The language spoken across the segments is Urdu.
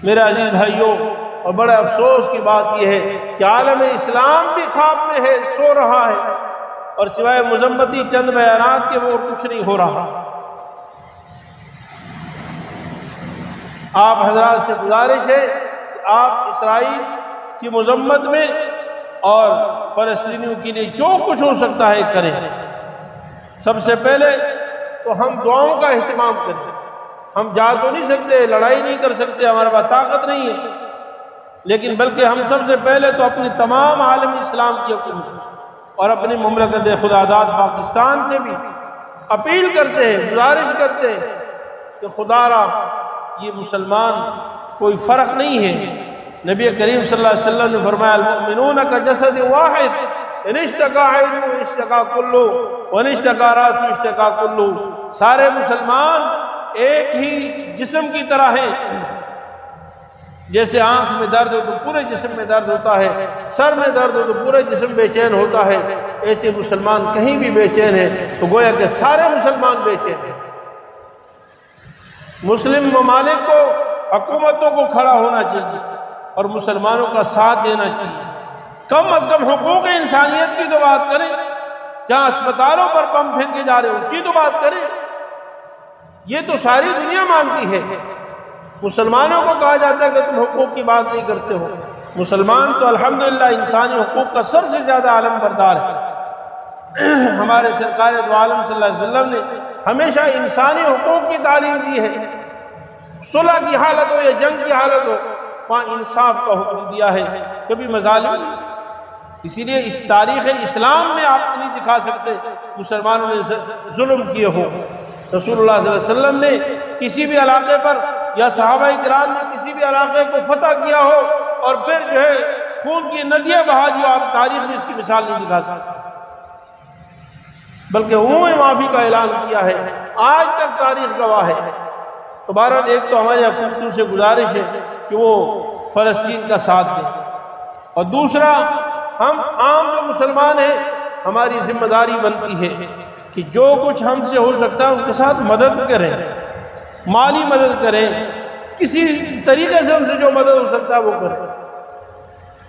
میرے عزیز بھائیوں، اور بڑے افسوس کی بات یہ ہے کہ عالم اسلام بھی خواب میں ہے، سو رہا ہے، اور سوائے مذمتی چند بیانات کے وہ کچھ نہیں ہو رہا۔ آپ حضرات سے گزارش ہے کہ آپ اسرائیل کی مذمت میں اور فلسطینیوں کے لیے جو کچھ ہو سکتا ہے کریں۔ سب سے پہلے تو ہم دعاؤں کا اہتمام کریں۔ ہم جا تو نہیں سکتے، لڑائی نہیں کر سکتے، ہمارے پاس طاقت نہیں ہے، لیکن بلکہ ہم سب سے پہلے تو اپنی تمام عالم اسلام کی حکومت اور اپنی مملکت خدا داد پاکستان سے بھی اپیل کرتے ہیں، گزارش کرتے ہیں کہ خدا را یہ مسلمان کوئی فرق نہیں ہے۔ نبی کریم صلی اللہ علیہ وسلم نے فرمایا المؤمنون کجسد واحد ان اشتکا عینو اشتکا کلو وان اشتکا راسو اشتکا کلو، سارے مسلمان ایک ہی جسم کی طرح ہیں۔ جیسے آنکھ میں درد ہو تو پورے جسم میں درد ہوتا ہے، سر میں درد ہو تو پورے جسم بے چین ہوتا ہے، ایسے مسلمان کہیں بھی بے چین ہے تو گویا کہ سارے مسلمان بے چین ہیں۔ مسلم ممالک کو، حکومتوں کو کھڑا ہونا چاہیے اور مسلمانوں کا ساتھ دینا چاہیے۔ کم از کم حقوق انسانیت کی تو بات کریں، جہاں اسپتالوں پر بم پھینکے جا رہے ہیں اس کی تو بات کریں۔ یہ تو ساری دنیا مانتی ہے۔ مسلمانوں کو کہا جاتا ہے کہ تم حقوق کی بات نہیں کرتے ہو۔ مسلمان تو الحمدللہ انسانی حقوق کا سب سے زیادہ عالم بردار ہے۔ ہمارے سرکار دو عالم صلی اللہ علیہ وسلم نے ہمیشہ انسانی حقوق کی تعلیم دی ہے۔ صلح کی حالت ہو یا جنگ کی حالت ہو، وہاں انصاف کا حکم دیا ہے، کبھی مظالم۔ اسی لیے اس تاریخ اسلام میں آپ نہیں دکھا سکتے مسلمانوں نے ظلم کیے ہو۔ رسول اللہ صلی اللہ علیہ وسلم نے کسی بھی علاقے پر یا صحابہ کرام نے کسی بھی علاقے کو فتح کیا ہو اور پھر جو ہے خون کی ندیاں بہا دی، آپ تاریخ میں اس کی مثال نہیں دکھا سکتے، بلکہ عمومی معافی کا اعلان کیا ہے۔ آج تک تاریخ گواہ ہے۔ تو بہرحال ایک تو ہماری حکومتوں سے گزارش ہے کہ وہ فلسطین کا ساتھ دیں، اور دوسرا ہم عام جو مسلمان ہیں ہماری ذمہ داری بنتی ہے کہ جو کچھ ہم سے ہو سکتا ہے ان کے ساتھ مدد کریں، مالی مدد کریں، کسی طریقے سے ان سے جو مدد ہو سکتا ہے وہ کریں۔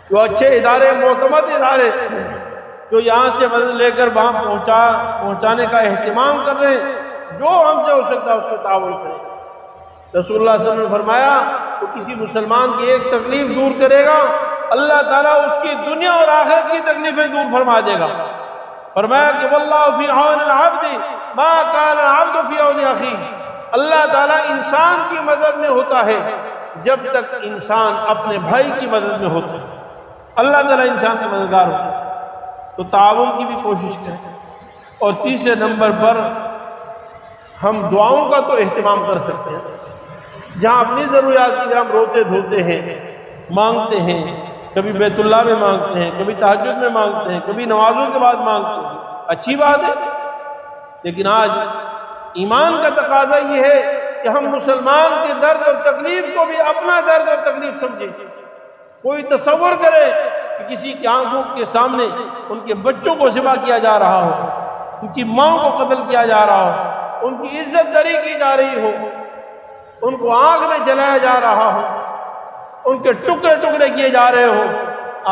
جو اچھے ادارے، معتمد ادارے جو یہاں سے مدد لے کر وہاں پہنچانے کا اہتمام کر رہے ہیں، جو ہم سے ہو سکتا ہے اس کو تعاون کریں۔ رسول اللہ صلی اللہ علیہ وسلم نے فرمایا تو کسی مسلمان کی ایک تکلیف دور کرے گا، اللہ تعالیٰ اس کی دنیا اور آخرت کی تکلیفیں دور فرما دے گا۔ فرمایا کہ واللہ فی عون العبد ما کان العبد فی عون اخیہ، اللہ تعالیٰ انسان کی مدد میں ہوتا ہے جب تک انسان اپنے بھائی کی مدد میں ہوتا ہے۔ اللہ تعالیٰ انسان کا مددگار ہوتا ہے، تو تعاون کی بھی کوشش کریں۔ اور تیسرے نمبر پر ہم دعاؤں کا تو اہتمام کر سکتے ہیں، جہاں اپنی ضروریات کے لیے ہم روتے دھوتے ہیں، مانگتے ہیں، کبھی بیت اللہ میں مانگتے ہیں، کبھی تہجد میں مانگتے ہیں، کبھی نمازوں کے بعد مانگتے ہیں، اچھی بات ہے، لیکن آج ایمان کا تقاضا یہ ہے کہ ہم مسلمان کے درد اور تکلیف کو بھی اپنا درد اور تکلیف سمجھیں۔ کوئی تصور کرے کہ کسی کی آنکھوں کے سامنے ان کے بچوں کو ذبح کیا جا رہا ہو، ان کی ماں کو قتل کیا جا رہا ہو، ان کی عزت دری کی جا رہی ہو، ان کو آگ میں جلایا جا رہا ہو، ان کے ٹکڑے ٹکڑے کیے جا رہے ہو۔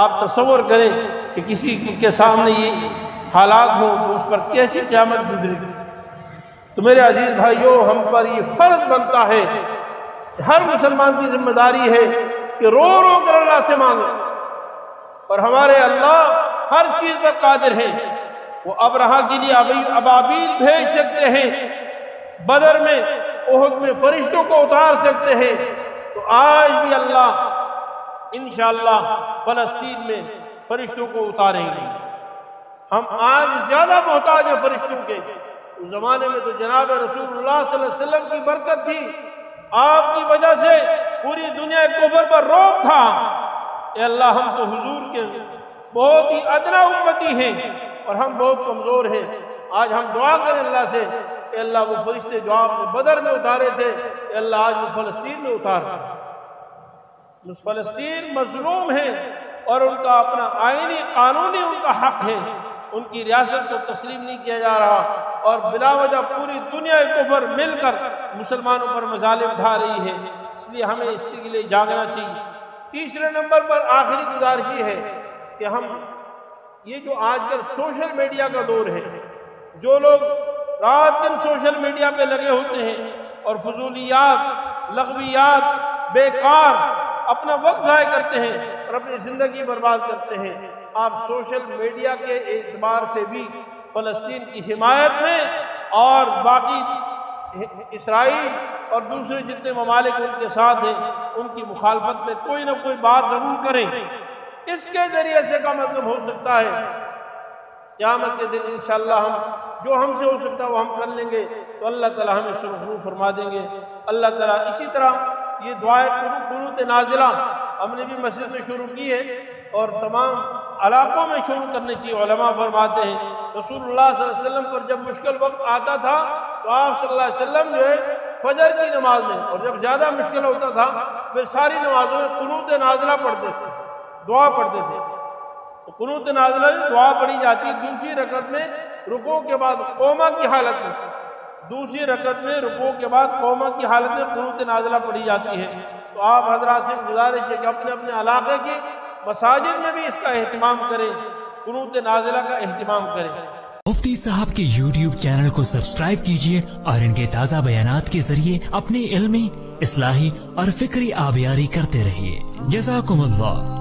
آپ تصور کریں کہ کسی کے سامنے یہ حالات ہو تو اس پر کیسی قیامت گزرے گی۔ تو میرے عزیز بھائیوں، ہم پر یہ فرض بنتا ہے کہ ہر مسلمان کی ذمہ داری ہے کہ رو رو کر اللہ سے مانگے، اور ہمارے اللہ ہر چیز پر قادر ہیں۔ وہ ابرہہ کے لیے ابابیل بھیج سکتے ہیں، بدر میں، احد میں فرشتوں کو اتار سکتے ہیں، تو آج بھی اللہ انشاءاللہ فلسطین میں فرشتوں کو اتاریں گے۔ ہم آج زیادہ محتاج ہیں فرشتوں کے۔ اس زمانے میں تو جناب رسول اللہ صلی اللہ علیہ وسلم کی برکت تھی، آپ کی وجہ سے پوری دنیا کفر پر روب تھا۔ اے اللہ، ہم تو حضور کے بہت ہی ادنا امتی ہیں اور ہم بہت کمزور ہیں۔ آج ہم دعا کریں اللہ سے، اے اللہ وہ فرشتے جو آپ نے بدر میں اتارے تھے، اے اللہ آج وہ فلسطین میں اتار۔ فلسطین مظلوم ہے اور ان کا اپنا آئینی قانونی ان کا حق ہے، ان کی ریاست کو تسلیم نہیں کیا جا رہا، اور بلا وجہ پوری دنیا کفر مل کر مسلمانوں پر مظالم ڈھا رہی ہے۔ اس لیے ہمیں اس کے لیے جاگنا چاہیے۔ تیسرے نمبر پر آخری گزارش یہ ہے کہ ہم یہ جو آج کل سوشل میڈیا کا دور ہے، جو لوگ رات دن سوشل میڈیا پہ لگے ہوتے ہیں اور فضولیات، لغویات، بیکار اپنا وقت ضائع کرتے ہیں اور اپنی زندگی برباد کرتے ہیں، آپ سوشل میڈیا کے اعتبار سے بھی فلسطین کی حمایت میں اور باقی اسرائیل اور دوسرے جتنے ممالک ان کے ساتھ ہیں ان کی مخالفت میں کوئی نہ کوئی بات ضرور کریں۔ اس کے ذریعے سے کا مطلب ہو سکتا ہے قیامت کے دن انشاءاللہ جو ہم سے ہو سکتا ہے وہ ہم کر لیں گے تو اللہ تعالی ہمیں سرخرو فرما دیں گے۔ اللہ تعالیٰ اسی طرح یہ دعائے قنوت نازلہ ہم نے بھی مسجد میں شروع کی ہے اور تمام علاقوں میں شروع کرنی چاہیے۔ علماء فرماتے ہیں رسول اللہ صلی اللہ علیہ وسلم پر جب مشکل وقت آتا تھا تو آپ صلی اللہ علیہ وسلم جو ہے فجر کی نماز میں، اور جب زیادہ مشکل ہوتا تھا پھر ساری نمازوں میں قنوت نازلہ پڑھتے تھے، دعا پڑھتے تھے۔ تو قنوت نازلہ میں دعا پڑھی جاتی ہے دوسری رکعت میں رکوع کے بعد قوما کی حالت میں، دوسری رکعت میں رکوع کے بعد قوما کی حالت میں قنوت نازلہ پڑھی جاتی ہے۔ تو آپ حضرات سے گزارش ہے کہ اپنے اپنے علاقے کی مساجد میں بھی اس کا اہتمام کریں، قنوت نازلہ کا اہتمام کریں۔ مفتی صاحب کے یوٹیوب چینل کو سبسکرائب کیجئے اور ان کے تازہ بیانات کے ذریعے اپنی علمی، اصلاحی اور فکری آبیاری کرتے رہیے۔ جزاکم اللہ۔